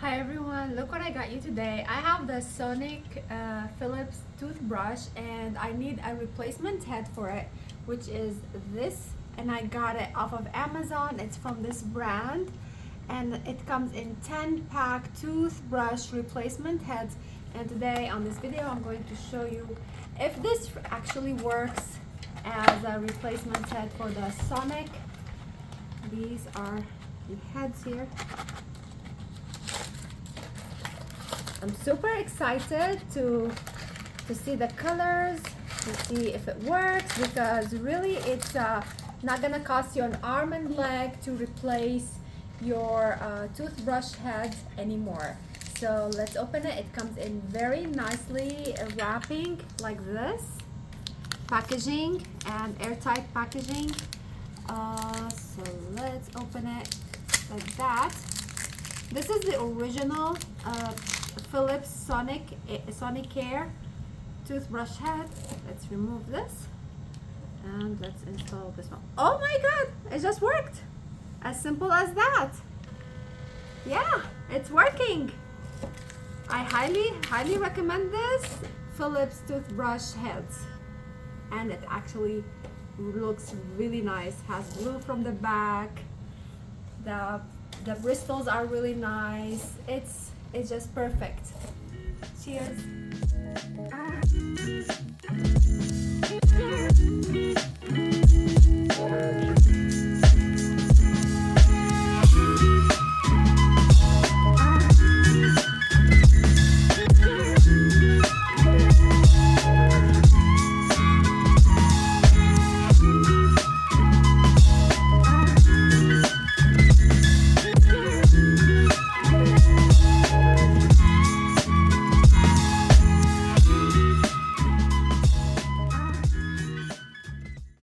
Hi everyone, look what I got you today. I have the Phillips toothbrush and I need a replacement head for it, which is this, and I got it off of Amazon. It's from this brand and it comes in 10-pack toothbrush replacement heads, and today on this video I'm going to show you if this actually works as a replacement head for the Sonic. These are the heads here. I'm super excited to see the colors, to see if it works, because really it's not gonna cost you an arm and leg to replace your toothbrush head anymore. So let's open it. It comes in very nicely wrapping like this, packaging and airtight packaging. So let's open it like that. This is the original Phillips Sonicare toothbrush head. Let's remove this and let's install this one. Oh my god, it just worked! As simple as that. Yeah, it's working. I highly recommend this Phillips toothbrush heads, and it actually looks really nice. Has blue from the back. The bristles are really nice. It's just perfect. Cheers.